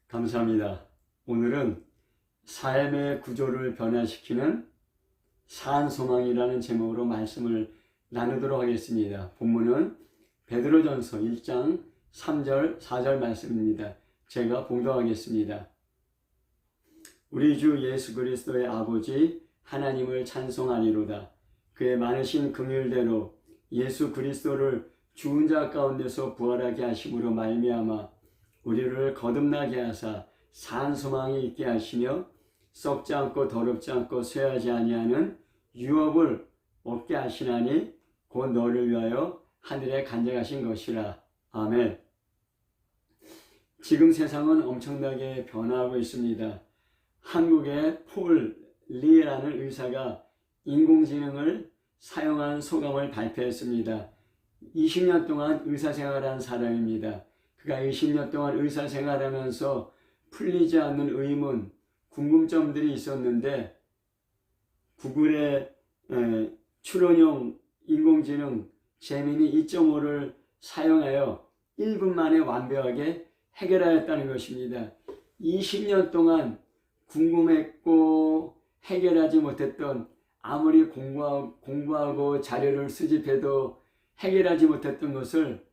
감사합니다. 오늘은 삶의 구조를 변화시키는 산소망이라는 제목으로 말씀을 나누도록 하겠습니다. 본문은 베드로전서 1장 3절 4절 말씀입니다. 제가 봉독하겠습니다. 우리 주 예수 그리스도의 아버지 하나님을 찬송하리로다. 그의 많으신 긍휼대로 예수 그리스도를 죽은 자 가운데서 부활하게 하심으로 말미암아 우리를 거듭나게 하사 산소망이 있게 하시며 썩지 않고 더럽지 않고 쇠하지 아니하는 유업을 얻게 하시나니 곧 너를 위하여 하늘에 간직하신 것이라. 아멘. 지금 세상은 엄청나게 변화하고 있습니다. 한국의 폴 리라는 의사가 인공지능을 사용한 소감을 발표했습니다. 20년 동안 의사생활한 사람입니다. 그가 20년 동안 의사생활하면서 풀리지 않는 의문, 궁금점들이 있었는데 구글의 추론형 인공지능 제미니 2.5를 사용하여 1분 만에 완벽하게 해결하였다는 것입니다. 20년 동안 궁금했고 해결하지 못했던, 아무리 공부하고 자료를 수집해도 해결하지 못했던 것을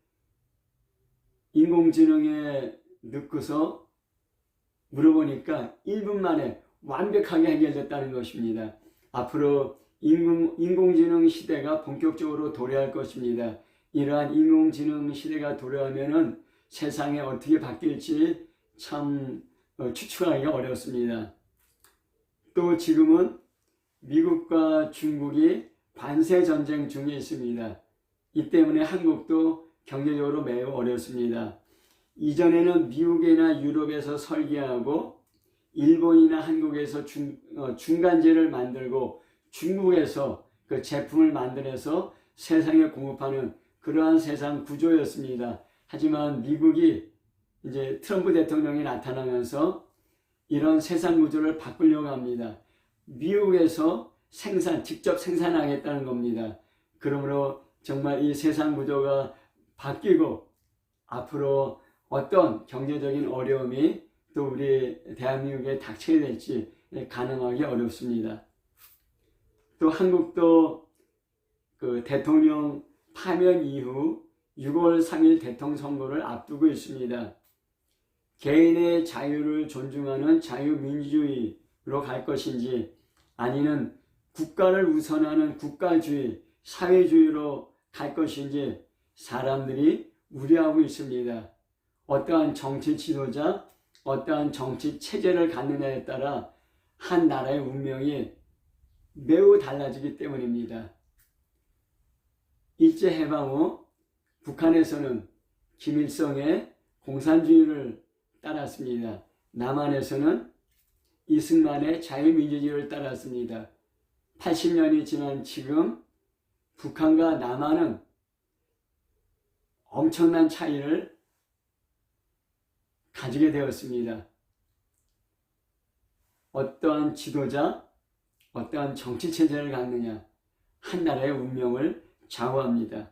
인공지능에 넣고서 물어보니까 1분 만에 완벽하게 해결됐다는 것입니다. 앞으로 인공지능 시대가 본격적으로 도래할 것입니다. 이러한 인공지능 시대가 도래하면은 세상이 어떻게 바뀔지 참 추측하기가 어렵습니다. 또 지금은 미국과 중국이 관세 전쟁 중에 있습니다. 이 때문에 한국도 경제적으로 매우 어렵습니다. 이전에는 미국이나 유럽에서 설계하고 일본이나 한국에서 중간재를 만들고 중국에서 그 제품을 만들어서 세상에 공급하는 그러한 세상 구조였습니다. 하지만 미국이 이제 트럼프 대통령이 나타나면서 이런 세상 구조를 바꾸려고 합니다. 미국에서 직접 생산하겠다는 겁니다. 그러므로 정말 이 세상 구조가 바뀌고 앞으로 어떤 경제적인 어려움이 또 우리 대한민국에 닥치게 될지 가능하기 어렵습니다. 또 한국도 그 대통령 파면 이후 6월 3일 대통령 선거를 앞두고 있습니다. 개인의 자유를 존중하는 자유민주주의로 갈 것인지 아니면 국가를 우선하는 국가주의, 사회주의로 갈 것인지 사람들이 우려하고 있습니다. 어떠한 정치 지도자, 어떠한 정치 체제를 갖느냐에 따라 한 나라의 운명이 매우 달라지기 때문입니다. 일제해방 후 북한에서는 김일성의 공산주의를 따랐습니다. 남한에서는 이승만의 자유민주주의를 따랐습니다. 80년이 지난 지금 북한과 남한은 엄청난 차이를 가지게 되었습니다. 어떠한 지도자, 어떠한 정치체제를 갖느냐, 한 나라의 운명을 좌우합니다.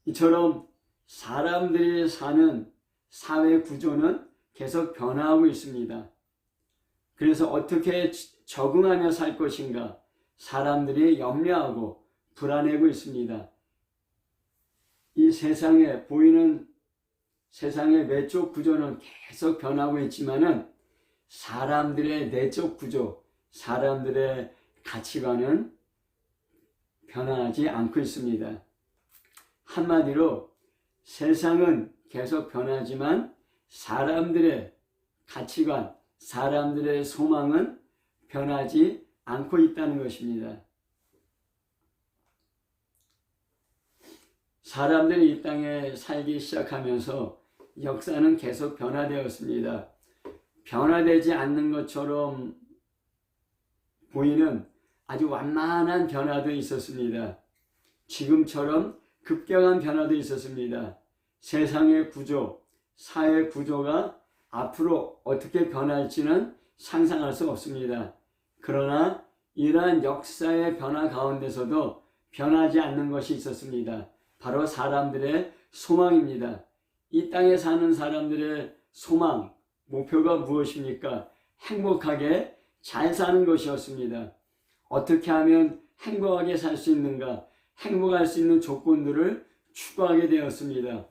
이처럼 사람들이 사는 사회 구조는 계속 변화하고 있습니다. 그래서 어떻게 적응하며 살 것인가 사람들이 염려하고 불안해하고 있습니다. 이 세상에 보이는 세상의 외적 구조는 계속 변하고 있지만은 사람들의 내적 구조, 사람들의 가치관은 변하지 않고 있습니다. 한마디로 세상은 계속 변하지만 사람들의 가치관, 사람들의 소망은 변하지 않고 있다는 것입니다. 사람들이 이 땅에 살기 시작하면서 역사는 계속 변화되었습니다. 변화되지 않는 것처럼 보이는 아주 완만한 변화도 있었습니다. 지금처럼 급격한 변화도 있었습니다. 세상의 구조, 사회 구조가 앞으로 어떻게 변할지는 상상할 수 없습니다. 그러나 이러한 역사의 변화 가운데서도 변하지 않는 것이 있었습니다. 바로 사람들의 소망입니다. 이 땅에 사는 사람들의 소망, 목표가 무엇입니까? 행복하게 잘 사는 것이었습니다. 어떻게 하면 행복하게 살 수 있는가? 행복할 수 있는 조건들을 추구하게 되었습니다.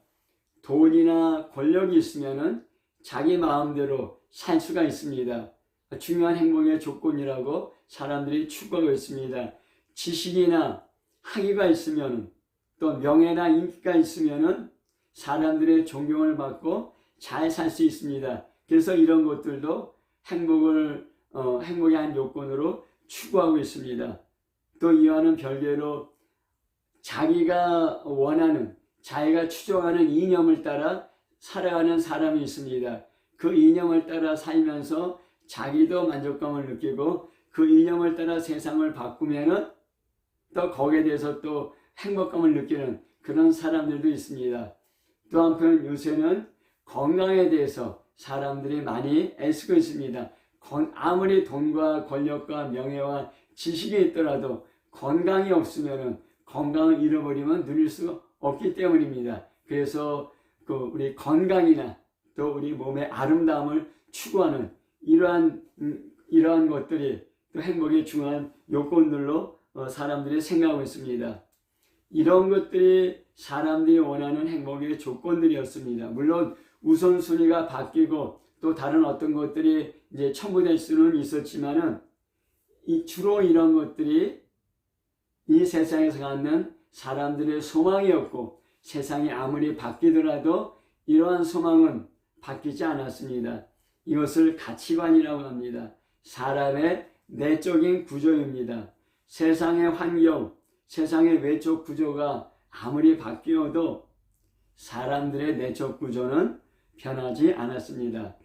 돈이나 권력이 있으면 자기 마음대로 살 수가 있습니다. 중요한 행복의 조건이라고 사람들이 추구하고 있습니다. 지식이나 학위가 있으면, 또 명예나 인기가 있으면 사람들의 존경을 받고 잘 살 수 있습니다. 그래서 이런 것들도 행복의 한 요건으로 추구하고 있습니다. 또 이와는 별개로 자기가 원하는, 자기가 추종하는 이념을 따라 살아가는 사람이 있습니다. 그 이념을 따라 살면서 자기도 만족감을 느끼고 그 이념을 따라 세상을 바꾸면은 또 거기에 대해서 또 행복감을 느끼는 그런 사람들도 있습니다. 또 한편 요새는 건강에 대해서 사람들이 많이 애쓰고 있습니다. 아무리 돈과 권력과 명예와 지식이 있더라도 건강이 없으면, 건강을 잃어버리면 누릴 수 없기 때문입니다. 그래서 우리 건강이나 또 우리 몸의 아름다움을 추구하는 이러한 것들이 또 행복의 중요한 요건들로 사람들이 생각하고 있습니다. 이런 것들이 사람들이 원하는 행복의 조건들이었습니다. 물론 우선순위가 바뀌고 또 다른 어떤 것들이 이제 첨부될 수는 있었지만은 주로 이런 것들이 이 세상에서 갖는 사람들의 소망이었고, 세상이 아무리 바뀌더라도 이러한 소망은 바뀌지 않았습니다. 이것을 가치관이라고 합니다. 사람의 내적인 구조입니다. 세상의 환경, 세상의 외적 구조가 아무리 바뀌어도 사람들의 내적 구조는 변하지 않았습니다.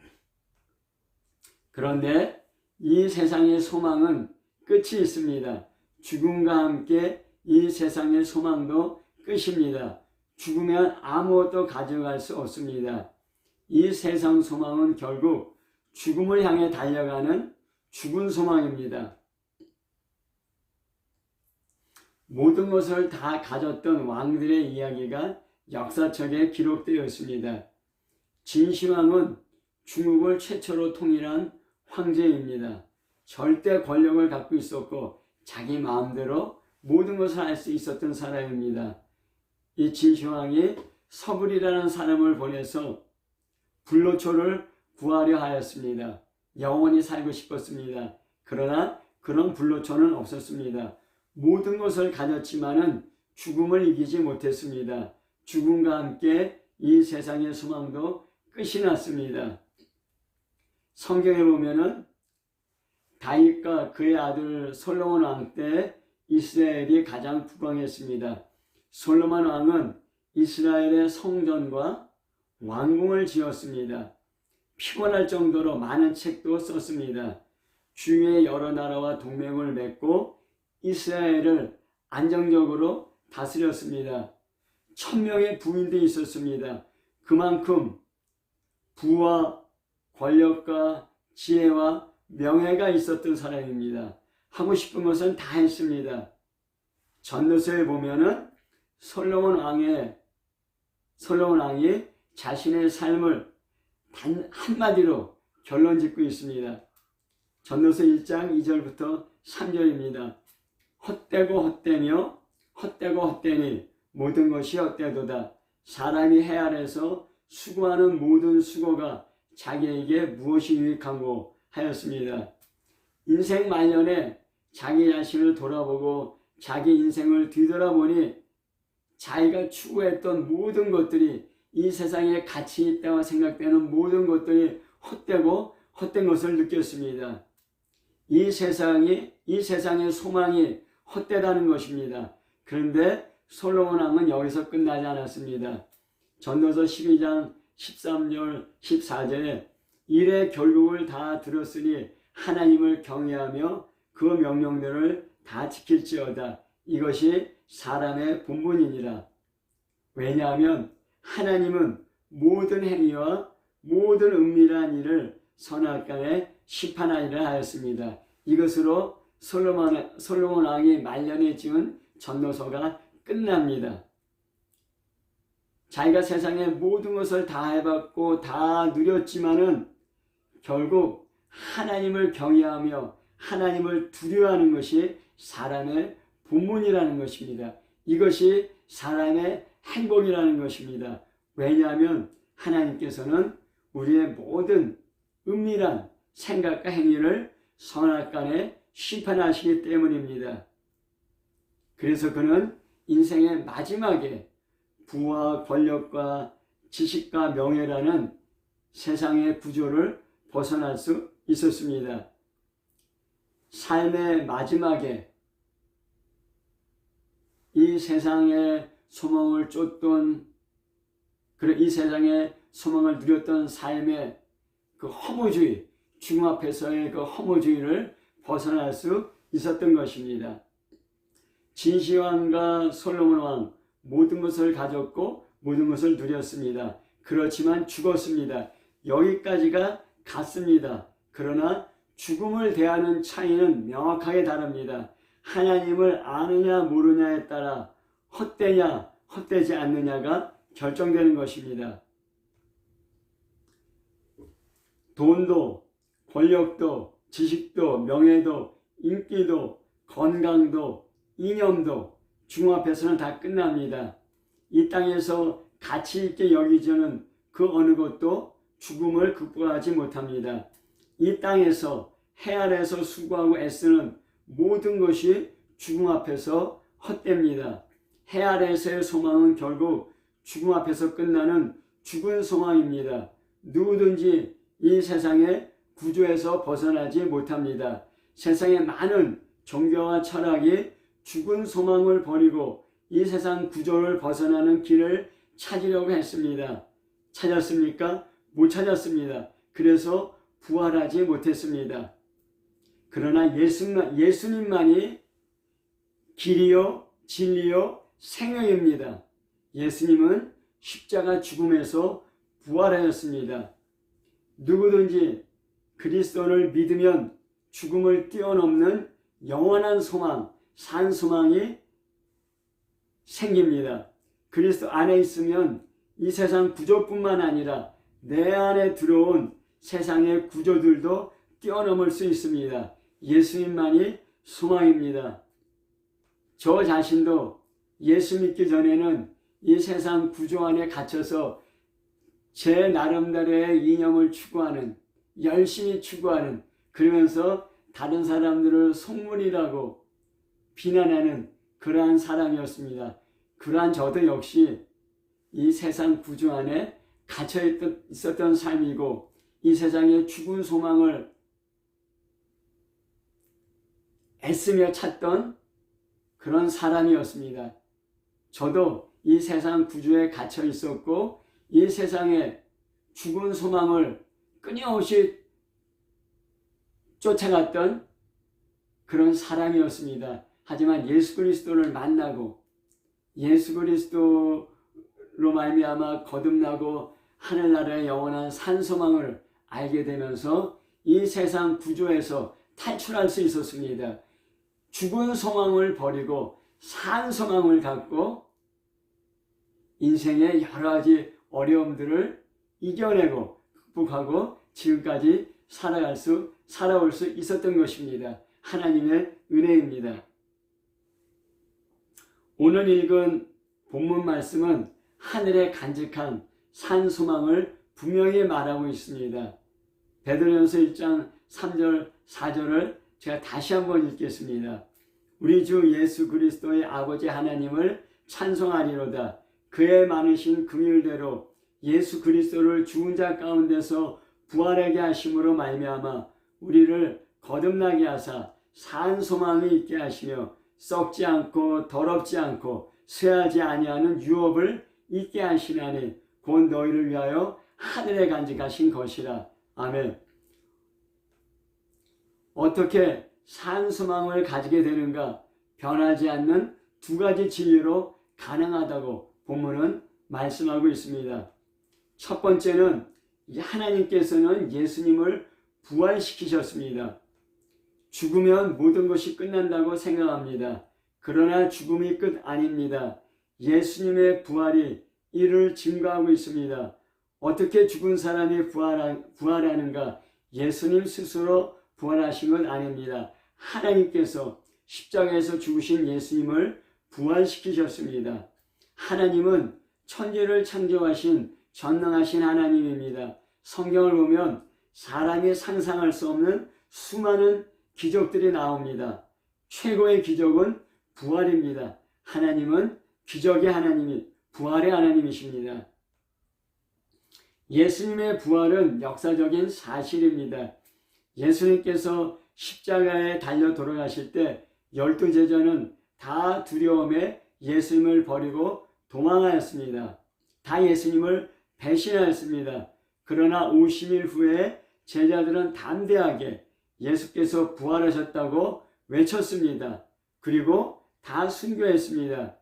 그런데 이 세상의 소망은 끝이 있습니다. 죽음과 함께 이 세상의 소망도 끝입니다. 죽으면 아무것도 가져갈 수 없습니다. 이 세상 소망은 결국 죽음을 향해 달려가는 죽은 소망입니다. 모든 것을 다 가졌던 왕들의 이야기가 역사책에 기록되어 있습니다. 진시황은 중국을 최초로 통일한 황제입니다. 절대 권력을 갖고 있었고 자기 마음대로 모든 것을 할 수 있었던 사람입니다. 이 진시황이 서불이라는 사람을 보내서 불로초를 구하려 하였습니다. 영원히 살고 싶었습니다. 그러나 그런 불로초는 없었습니다. 모든 것을 가졌지만은 죽음을 이기지 못했습니다. 죽음과 함께 이 세상의 소망도 끝이 났습니다. 성경에 보면은 다윗과 그의 아들 솔로몬 왕 때 이스라엘이 가장 부강했습니다. 솔로몬 왕은 이스라엘의 성전과 왕궁을 지었습니다. 피곤할 정도로 많은 책도 썼습니다. 주위의 여러 나라와 동맹을 맺고 이스라엘을 안정적으로 다스렸습니다. 1000명의 부인도 있었습니다. 그만큼 부와 권력과 지혜와 명예가 있었던 사람입니다. 하고 싶은 것은 다 했습니다. 전도서에 보면은 솔로몬 왕이 자신의 삶을 단 한마디로 결론 짓고 있습니다. 전도서 1장 2절부터 3절입니다. 헛되고 헛되며 헛되고 헛되니 모든 것이 헛되도다. 사람이 해 아래서 수고하는 모든 수고가 자기에게 무엇이 유익한고 하였습니다. 인생 말년에 자기 자신을 돌아보고 자기 인생을 뒤돌아보니 자기가 추구했던 모든 것들이 이 세상에 가치 있다고 생각되는 모든 것들이 헛되고 헛된 것을 느꼈습니다. 이 세상의 소망이 헛되다는 것입니다. 그런데 솔로몬 왕은 여기서 끝나지 않았습니다. 전도서 12장 13절 14절에 이래 결국을 다 들었으니 하나님을 경외하며 그 명령들을 다 지킬지어다. 이것이 사람의 본분이니라. 왜냐하면 하나님은 모든 행위와 모든 은밀한 일을 선악간에 심판하리라 하였습니다. 이것으로 솔로몬 왕이 말년에 지은 전도서가 끝납니다. 자기가 세상의 모든 것을 다 해봤고 다 누렸지만은 결국 하나님을 경외하며 하나님을 두려워하는 것이 사람의 본분이라는 것입니다. 이것이 사람의 행복이라는 것입니다. 왜냐하면 하나님께서는 우리의 모든 은밀한 생각과 행위를 선악간에 심판하시기 때문입니다. 그래서 그는 인생의 마지막에 부와 권력과 지식과 명예라는 세상의 구조를 벗어날 수 있었습니다. 삶의 마지막에 이 세상의 소망을 쫓던, 이 세상의 소망을 누렸던 삶의 그 허무주의, 죽음 앞에서의 그 허무주의를 벗어날 수 있었던 것입니다. 진시황과 솔로몬 왕 모든 것을 가졌고 모든 것을 누렸습니다. 그렇지만 죽었습니다. 여기까지가 같습니다. 그러나 죽음을 대하는 차이는 명확하게 다릅니다. 하나님을 아느냐 모르냐에 따라 헛되냐 헛되지 않느냐가 결정되는 것입니다. 돈도 권력도 지식도 명예도 인기도 건강도 이념도 죽음 앞에서는 다 끝납니다. 이 땅에서 가치 있게 여기지는 그 어느 것도 죽음을 극복하지 못합니다. 이 땅에서 해 아래에서 수고하고 애쓰는 모든 것이 죽음 앞에서 헛됩니다. 해 아래에서의 소망은 결국 죽음 앞에서 끝나는 죽은 소망입니다. 누구든지 이 세상의 구조에서 벗어나지 못합니다. 세상의 많은 종교와 철학이 죽은 소망을 버리고 이 세상 구조를 벗어나는 길을 찾으려고 했습니다. 찾았습니까? 못 찾았습니다. 그래서 부활하지 못했습니다. 그러나 예수님만이 길이요 진리요 생명입니다. 예수님은 십자가 죽음에서 부활하였습니다. 누구든지 그리스도를 믿으면 죽음을 뛰어넘는 영원한 소망, 산 소망이 생깁니다. 그리스도 안에 있으면 이 세상 구조뿐만 아니라 내 안에 들어온 세상의 구조들도 뛰어넘을 수 있습니다. 예수님만이 소망입니다. 저 자신도 예수 믿기 전에는 이 세상 구조 안에 갇혀서 제 나름대로의 이념을 추구하는, 열심히 추구하는, 그러면서 다른 사람들을 속물이라고 비난하는 그러한 사람이었습니다. 그러한 저도 역시 이 세상 구조 안에 갇혀 있었던 삶이고 이 세상의 죽은 소망을 애쓰며 찾던 그런 사람이었습니다. 저도 이 세상 구조에 갇혀 있었고 이 세상의 죽은 소망을 끊임없이 쫓아갔던 그런 사람이었습니다. 하지만 예수 그리스도를 만나고 예수 그리스도로 말미암아 거듭나고 하늘나라의 영원한 산소망을 알게 되면서 이 세상 구조에서 탈출할 수 있었습니다. 죽은 소망을 버리고 산 소망을 갖고 인생의 여러 가지 어려움들을 이겨내고 극복하고 지금까지 살아올 수 있었던 것입니다. 하나님의 은혜입니다. 오늘 읽은 본문 말씀은 하늘에 간직한 산 소망을 분명히 말하고 있습니다. 베드로전서 1장 3절 4절을 제가 다시 한번 읽겠습니다. 우리 주 예수 그리스도의 아버지 하나님을 찬송하리로다. 그의 많으신 긍휼대로 예수 그리스도를 죽은 자 가운데서 부활하게 하심으로 말미암아 우리를 거듭나게 하사 산 소망이 있게 하시며 썩지 않고 더럽지 않고 쇠하지 아니하는 유업을 있게 하시나니 곧 너희를 위하여 하늘에 간직하신 것이라. 아멘. 어떻게 산 소망을 가지게 되는가? 변하지 않는 두 가지 진리로 가능하다고 본문은 말씀하고 있습니다. 첫 번째는 하나님께서는 예수님을 부활시키셨습니다. 죽으면 모든 것이 끝난다고 생각합니다. 그러나 죽음이 끝 아닙니다. 예수님의 부활이 이를 증거하고 있습니다. 어떻게 죽은 사람이 부활하는가? 예수님 스스로 부활하신 건 아닙니다. 하나님께서 십자가에서 죽으신 예수님을 부활시키셨습니다. 하나님은 천지를 창조하신 전능하신 하나님입니다. 성경을 보면 사람이 상상할 수 없는 수많은 기적들이 나옵니다. 최고의 기적은 부활입니다. 하나님은 기적의 하나님이 부활의 하나님이십니다. 예수님의 부활은 역사적인 사실입니다. 예수님께서 십자가에 달려 돌아가실 때 12제자는 다 두려움에 예수님을 버리고 도망하였습니다. 다 예수님을 배신하였습니다. 그러나 50일 후에 제자들은 담대하게 예수께서 부활하셨다고 외쳤습니다. 그리고 다 순교했습니다.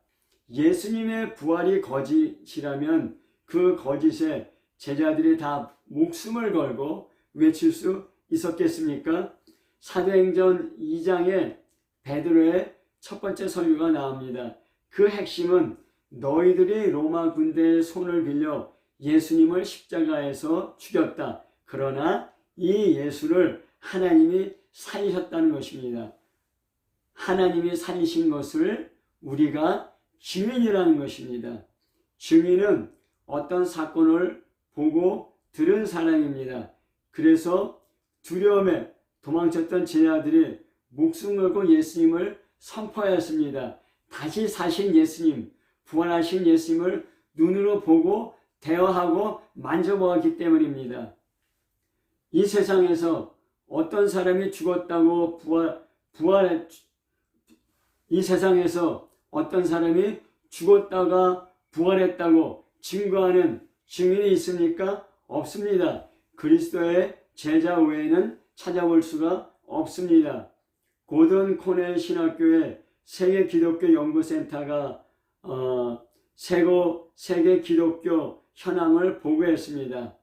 예수님의 부활이 거짓이라면 그 거짓에 제자들이 다 목숨을 걸고 외칠 수 있었겠습니까? 사도행전 2장에 베드로의 첫 번째 설교가 나옵니다. 그 핵심은 너희들이 로마 군대의 손을 빌려 예수님을 십자가에서 죽였다. 그러나 이 예수를 하나님이 살리셨다는 것입니다. 하나님이 살리신 것을 우리가 증인이라는 것입니다. 증인은 어떤 사건을 보고 들은 사람입니다. 그래서 두려움에 도망쳤던 제자들이 목숨 걸고 예수님을 선포하였습니다. 다시 사신 예수님, 부활하신 예수님을 눈으로 보고 대화하고 만져보았기 때문입니다. 이 세상에서 어떤 사람이 죽었다고 이 세상에서 어떤 사람이 죽었다가 부활했다고 증거하는 증인이 있습니까? 없습니다. 그리스도의 제자 외에는 찾아볼 수가 없습니다. 고든 코넬 신학교의 세계 기독교 연구센터가 세계 기독교 현황을 보고했습니다.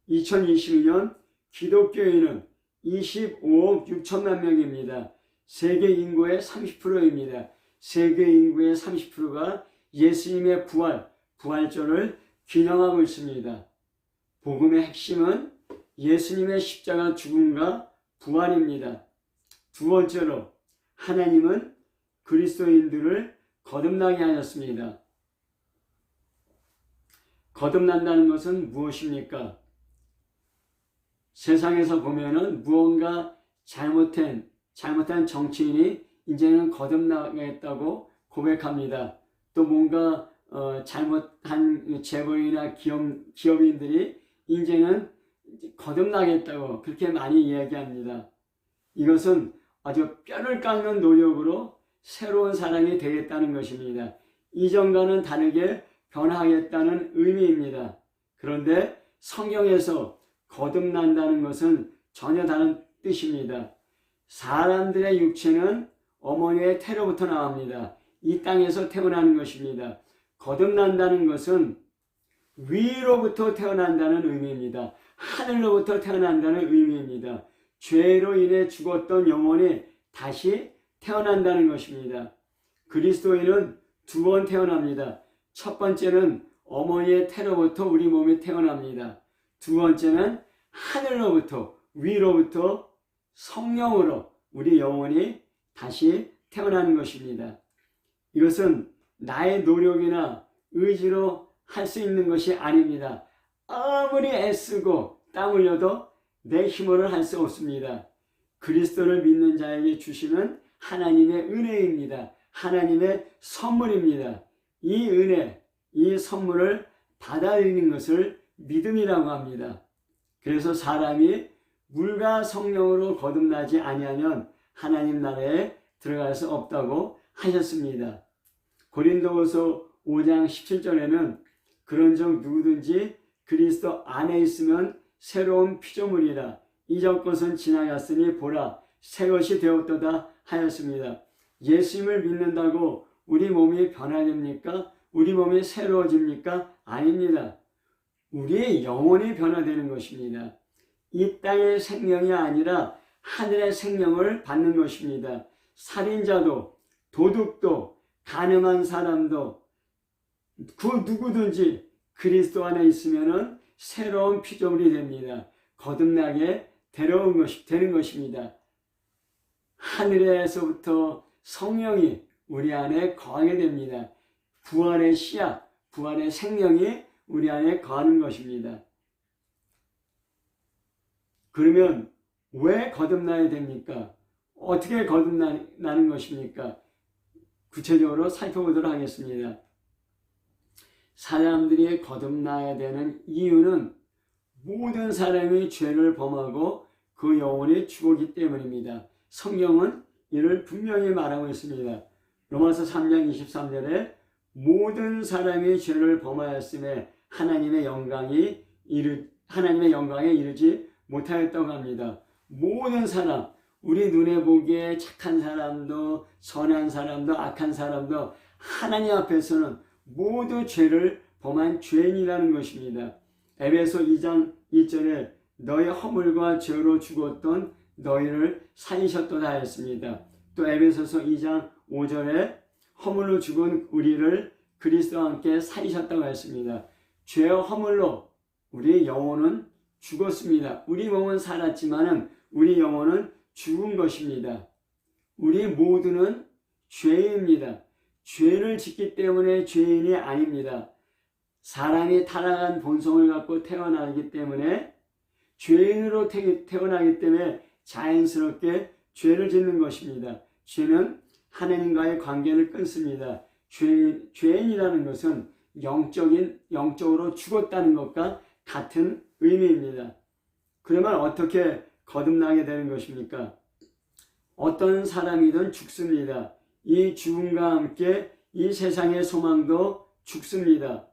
2022년 기독교인은 25억 6천만 명입니다. 세계 인구의 30%입니다. 세계 인구의 30%가 예수님의 부활절을 기념하고 있습니다. 복음의 핵심은 예수님의 십자가 죽음과 부활입니다. 두 번째로 하나님은 그리스도인들을 거듭나게 하였습니다. 거듭난다는 것은 무엇입니까? 세상에서 보면은 무언가 잘못한 정치인이 이제는 거듭나겠다고 고백합니다. 또 뭔가 잘못한 재벌이나 기업인들이 이제는 거듭나겠다고 그렇게 많이 이야기합니다. 이것은 아주 뼈를 깎는 노력으로 새로운 사람이 되겠다는 것입니다. 이전과는 다르게 변화하겠다는 의미입니다. 그런데 성경에서 거듭난다는 것은 전혀 다른 뜻입니다. 사람들의 육체는 어머니의 태로부터 나옵니다. 이 땅에서 태어나는 것입니다. 거듭난다는 것은 위로부터 태어난다는 의미입니다. 하늘로부터 태어난다는 의미입니다. 죄로 인해 죽었던 영혼이 다시 태어난다는 것입니다. 그리스도인은 두 번 태어납니다. 첫 번째는 어머니의 태로부터 우리 몸이 태어납니다. 두 번째는 하늘로부터 위로부터 성령으로 우리 영혼이 다시 태어나는 것입니다. 이것은 나의 노력이나 의지로 할 수 있는 것이 아닙니다. 아무리 애쓰고 땀 흘려도 내 힘으로는 할 수 없습니다. 그리스도를 믿는 자에게 주시는 하나님의 은혜입니다. 하나님의 선물입니다. 이 은혜, 이 선물을 받아들이는 것을 믿음이라고 합니다. 그래서 사람이 물과 성령으로 거듭나지 아니하면 하나님 나라에 들어갈 수 없다고 하셨습니다. 고린도후서 5장 17절에는 그런즉 누구든지 그리스도 안에 있으면 새로운 피조물이라 이전 것은 지나갔으니 보라 새 것이 되었도다 하였습니다. 예수님을 믿는다고 우리 몸이 변화됩니까? 우리 몸이 새로워집니까? 아닙니다. 우리의 영혼이 변화되는 것입니다. 이 땅의 생명이 아니라 하늘의 생명을 받는 것입니다. 살인자도 도둑도 가늠한 사람도 그 누구든지 그리스도 안에 있으면 새로운 피조물이 됩니다. 거듭나게 되는 것입니다. 하늘에서부터 성령이 우리 안에 거하게 됩니다. 부활의 씨앗, 부활의 생명이 우리 안에 거하는 것입니다. 그러면 왜 거듭나야 됩니까? 어떻게 거듭나는 것입니까? 구체적으로 살펴보도록 하겠습니다. 사람들이 거듭나야 되는 이유는 모든 사람이 죄를 범하고 그 영혼이 죽었기 때문입니다. 성경은 이를 분명히 말하고 있습니다. 로마서 3장 23절에 모든 사람이 죄를 범하였음에 하나님의 영광에 이르지 못하였다고 합니다. 모든 사람, 우리 눈에 보기에 착한 사람도 선한 사람도 악한 사람도 하나님 앞에서는 모두 죄를 범한 죄인이라는 것입니다. 에베소 2장 1절에 너의 허물과 죄로 죽었던 너희를 살리셨도다 하였습니다. 또 에베소서 2장 5절에 허물로 죽은 우리를 그리스도와 함께 살리셨다고 했습니다. 죄와 허물로 우리의 영혼은 죽었습니다. 우리 몸은 살았지만 우리 영혼은 죽은 것입니다. 우리 모두는 죄인입니다. 죄를 짓기 때문에 죄인이 아닙니다. 사람이 타락한 본성을 갖고 태어나기 때문에 죄인으로 태어나기 때문에 자연스럽게 죄를 짓는 것입니다. 죄는 하나님과의 관계를 끊습니다. 죄인이라는 것은 영적으로 죽었다는 것과 같은 의미입니다. 그러면 어떻게 거듭나게 되는 것입니까? 어떤 사람이든 죽습니다. 이 죽음과 함께 이 세상의 소망도 죽습니다.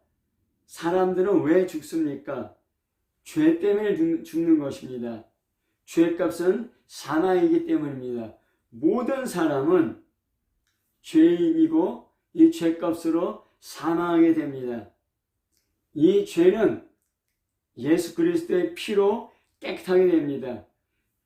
사람들은 왜 죽습니까? 죄 때문에 죽는 것입니다. 죄값은 사망이기 때문입니다. 모든 사람은 죄인이고 이 죄값으로 사망하게 됩니다. 이 죄는 예수 그리스도의 피로 깨끗하게 됩니다.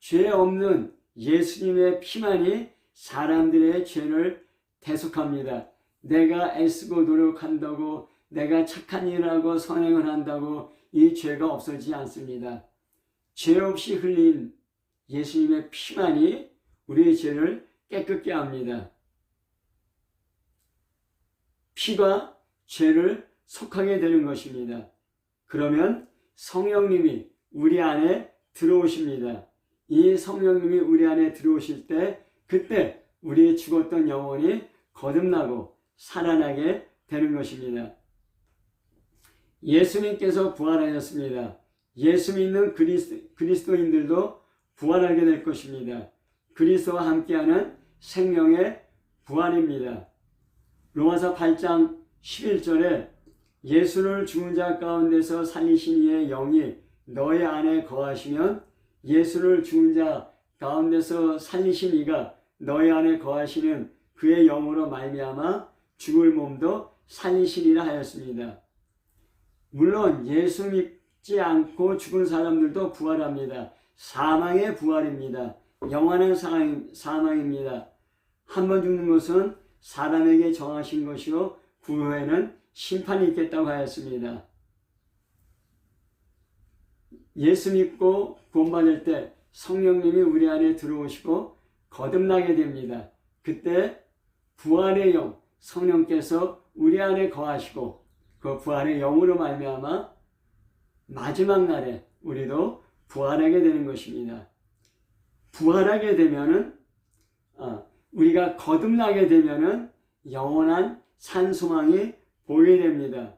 죄 없는 예수님의 피만이 사람들의 죄를 대속합니다. 내가 애쓰고 노력한다고, 내가 착한 일을 하고 선행을 한다고 이 죄가 없어지지 않습니다. 죄 없이 흘린 예수님의 피만이 우리의 죄를 깨끗게 합니다. 피가 죄를 속하게 되는 것입니다. 그러면 성령님이 우리 안에 들어오십니다. 이 성령님이 우리 안에 들어오실 때 그때 우리의 죽었던 영혼이 거듭나고 살아나게 되는 것입니다. 예수님께서 부활하셨습니다. 예수 믿는 그리스도인들도 부활하게 될 것입니다. 그리스도와 함께하는 생명의 부활입니다. 로마서 8장 11절에 예수를 죽은 자 가운데서 살리신 이의 영이 너희 안에 거하시면 예수를 죽은 자 가운데서 살리신 이가 너희 안에 거하시는 그의 영으로 말미암아 죽을 몸도 살리시리라 하였습니다. 물론 예수 믿지 않고 죽은 사람들도 부활합니다. 사망의 부활입니다. 영원한 사망입니다. 한 번 죽는 것은 사람에게 정하신 것이요 그 후에는 심판이 있겠다고 하였습니다. 예수 믿고 구원받을 때 성령님이 우리 안에 들어오시고 거듭나게 됩니다. 그때 부활의 영, 성령께서 우리 안에 거하시고 그 부활의 영으로 말미암아 마지막 날에 우리도 부활하게 되는 것입니다. 부활하게 되면은 우리가 거듭나게 되면은 영원한 산소망이 보이게 됩니다.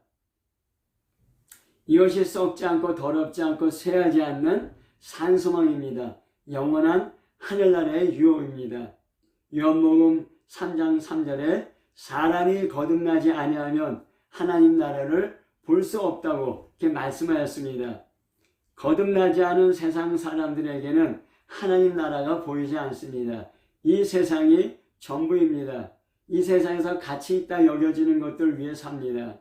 이것이 썩지 않고 더럽지 않고 쇠하지 않는 산소망입니다. 영원한 하늘나라의 유업입니다. 요한복음 3장 3절에 사람이 거듭나지 아니하면 하나님 나라를 볼 수 없다고 이렇게 말씀하였습니다. 거듭나지 않은 세상 사람들에게는 하나님 나라가 보이지 않습니다. 이 세상이 전부입니다. 이 세상에서 가치 있다 여겨지는 것들 위해 삽니다.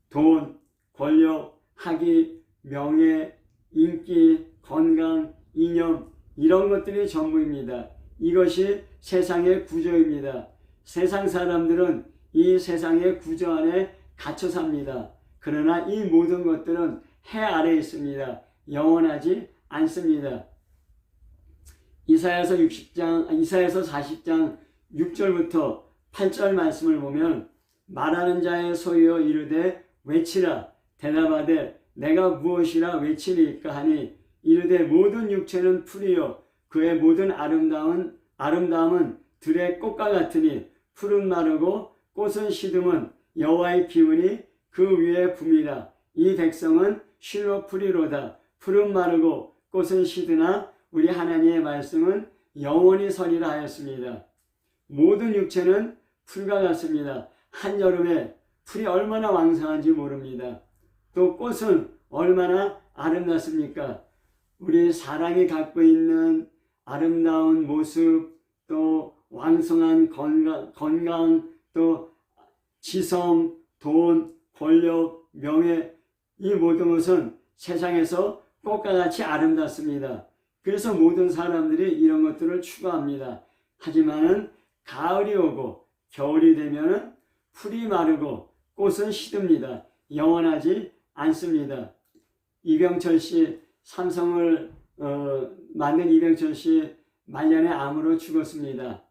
돈, 권력, 학위, 명예, 인기, 건강, 이념 이런 것들이 전부입니다. 이것이 세상의 구조입니다. 세상 사람들은 이 세상의 구조 안에 갇혀 삽니다. 그러나 이 모든 것들은 해 아래에 있습니다. 영원하지 않습니다. 이사야서 40장 6절부터 8절 말씀을 보면 말하는 자의 소리여 이르되 외치라 대답하되 내가 무엇이라 외치리까 하니 이르되 모든 육체는 풀이요 그의 모든 아름다움은 들의 꽃과 같으니 풀은 마르고 꽃은 시듬은 여호와의 기운이 그 위에 붐이라. 이 백성은 실로 풀이로다. 풀은 마르고 꽃은 시드나 우리 하나님의 말씀은 영원히 서리라 하였습니다. 모든 육체는 풀과 같습니다. 한여름에 풀이 얼마나 왕성한지 모릅니다. 또 꽃은 얼마나 아름답습니까? 우리 사람이 갖고 있는 아름다운 모습, 또 왕성한 건강, 또 지성, 돈, 권력, 명예, 이 모든 것은 세상에서 꽃과 같이 아름답습니다. 그래서 모든 사람들이 이런 것들을 추구합니다. 하지만은 가을이 오고 겨울이 되면은 풀이 마르고 꽃은 시듭니다. 영원하지 않습니다. 이병철 씨, 삼성을 만든 이병철 씨 말년에 암으로 죽었습니다.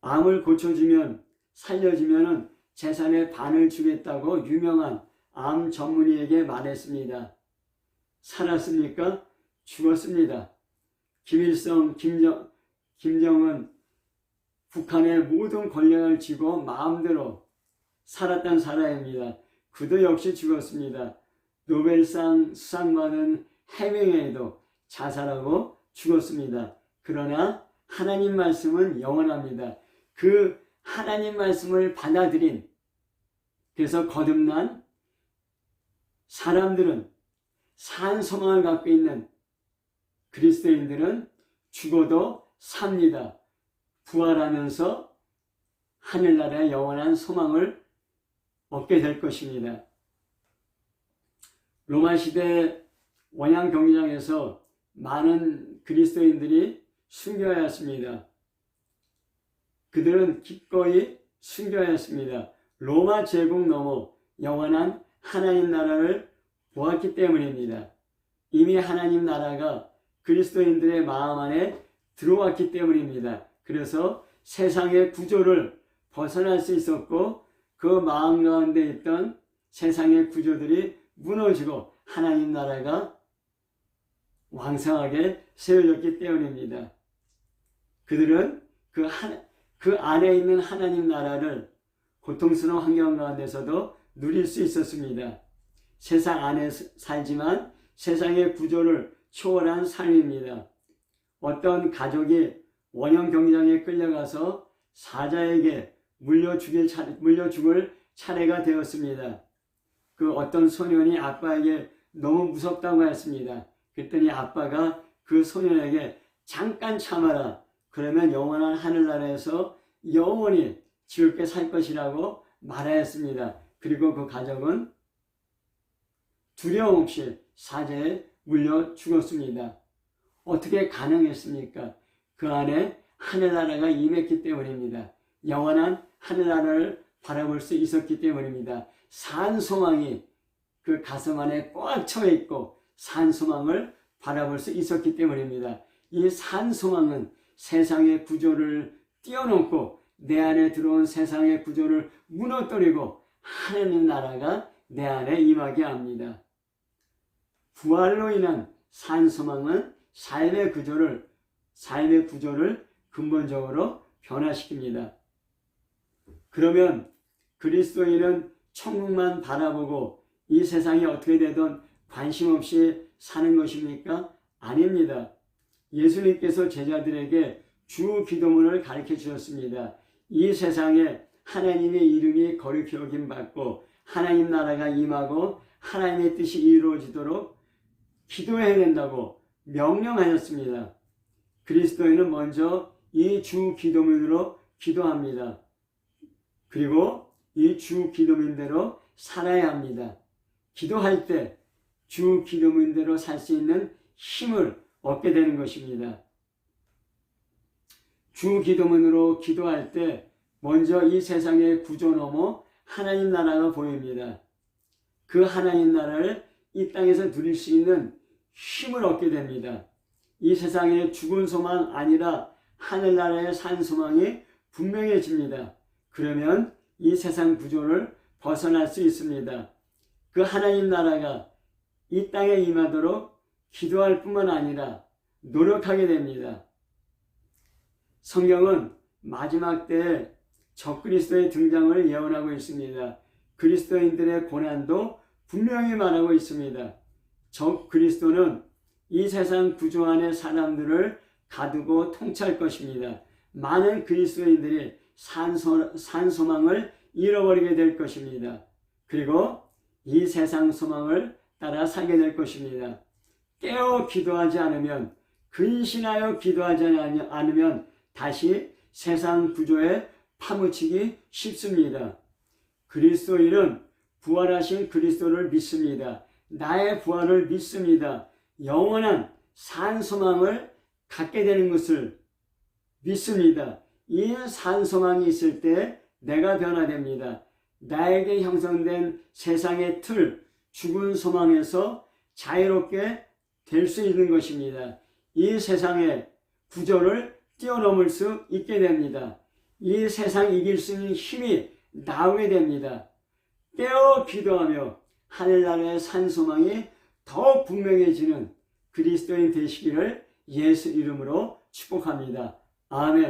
암을 고쳐주면 살려주면 재산의 반을 주겠다고 유명한 암 전문의에게 말했습니다. 살았습니까? 죽었습니다. 김일성, 김정은 북한의 모든 권력을 쥐고 마음대로 살았던 사람입니다. 그도 역시 죽었습니다. 노벨상 수상받은 해밍웨이도 자살하고 죽었습니다. 그러나 하나님 말씀은 영원합니다. 그 하나님 말씀을 받아들인, 그래서 거듭난 사람들은, 산 소망을 갖고 있는 그리스도인들은 죽어도 삽니다. 부활하면서 하늘나라의 영원한 소망을 얻게 될 것입니다. 로마 시대 원양 경기장에서 많은 그리스도인들이 순교하였습니다. 그들은 기꺼이 순교하였습니다. 로마 제국 넘어 영원한 하나님 나라를 보았기 때문입니다. 이미 하나님 나라가 그리스도인들의 마음 안에 들어왔기 때문입니다. 그래서 세상의 구조를 벗어날 수 있었고 그 마음 가운데 있던 세상의 구조들이 무너지고 하나님 나라가 왕성하게 세워졌기 때문입니다. 그들은 그 안에 있는 하나님 나라를 고통스러운 환경 가운데서도 누릴 수 있었습니다. 세상 안에 살지만 세상의 구조를 초월한 삶입니다. 어떤 가족이 원형 경기장에 끌려가서 사자에게 물려 죽을 차례가 되었습니다. 그 어떤 소년이 아빠에게 너무 무섭다고 했습니다. 그랬더니 아빠가 그 소년에게 잠깐 참아라. 그러면 영원한 하늘나라에서 영원히 지옥에 살 것이라고 말하였습니다. 그리고 그 가족은 두려움 없이 사자에 물려 죽었습니다. 어떻게 가능했습니까? 그 안에 하늘나라가 임했기 때문입니다. 영원한 하늘나라를 바라볼 수 있었기 때문입니다. 산 소망이 그 가슴 안에 꽉 차 있고 산 소망을 바라볼 수 있었기 때문입니다. 이 산 소망은 세상의 구조를 뛰어넘고 내 안에 들어온 세상의 구조를 무너뜨리고 하나님 나라가 내 안에 임하게 합니다. 부활로 인한 산 소망은 삶의 구조를 근본적으로 변화시킵니다. 그러면 그리스도인은 천국만 바라보고 이 세상이 어떻게 되든 관심 없이 사는 것입니까? 아닙니다. 예수님께서 제자들에게 주 기도문을 가르쳐 주셨습니다. 이 세상에 하나님의 이름이 거룩히 여김받고 하나님 나라가 임하고 하나님의 뜻이 이루어지도록 기도해야 된다고 명령하였습니다. 그리스도인은 먼저 이 주 기도문으로 기도합니다. 그리고 이 주 기도문대로 살아야 합니다. 기도할 때 주 기도문대로 살 수 있는 힘을 얻게 되는 것입니다. 주 기도문으로 기도할 때 먼저 이 세상의 구조 넘어 하나님 나라가 보입니다. 그 하나님 나라를 이 땅에서 누릴 수 있는 힘을 얻게 됩니다. 이 세상의 죽은 소망 아니라 하늘나라의 산 소망이 분명해집니다. 그러면 이 세상 구조를 벗어날 수 있습니다. 그 하나님 나라가 이 땅에 임하도록 기도할 뿐만 아니라 노력하게 됩니다. 성경은 마지막 때에 적그리스도의 등장을 예언하고 있습니다. 그리스도인들의 고난도 분명히 말하고 있습니다. 적그리스도는 이 세상 구조 안의 사람들을 가두고 통치할 것입니다. 많은 그리스도인들이 산소망을 잃어버리게 될 것입니다. 그리고 이 세상 소망을 따라 살게 될 것입니다. 깨어 기도하지 않으면, 근신하여 기도하지 않으면 다시 세상 구조에 파묻히기 쉽습니다. 그리스도인은 부활하신 그리스도를 믿습니다. 나의 부활을 믿습니다. 영원한 산소망을 갖게 되는 것을 믿습니다. 이 산소망이 있을 때 내가 변화됩니다. 나에게 형성된 세상의 틀, 죽은 소망에서 자유롭게 될 수 있는 것입니다. 이 세상의 구조를 뛰어넘을 수 있게 됩니다. 이 세상 이길 수 있는 힘이 나오게 됩니다. 깨어 기도하며 하늘나라의 산소망이 더 분명해지는 그리스도인 되시기를 예수 이름으로 축복합니다. 아멘.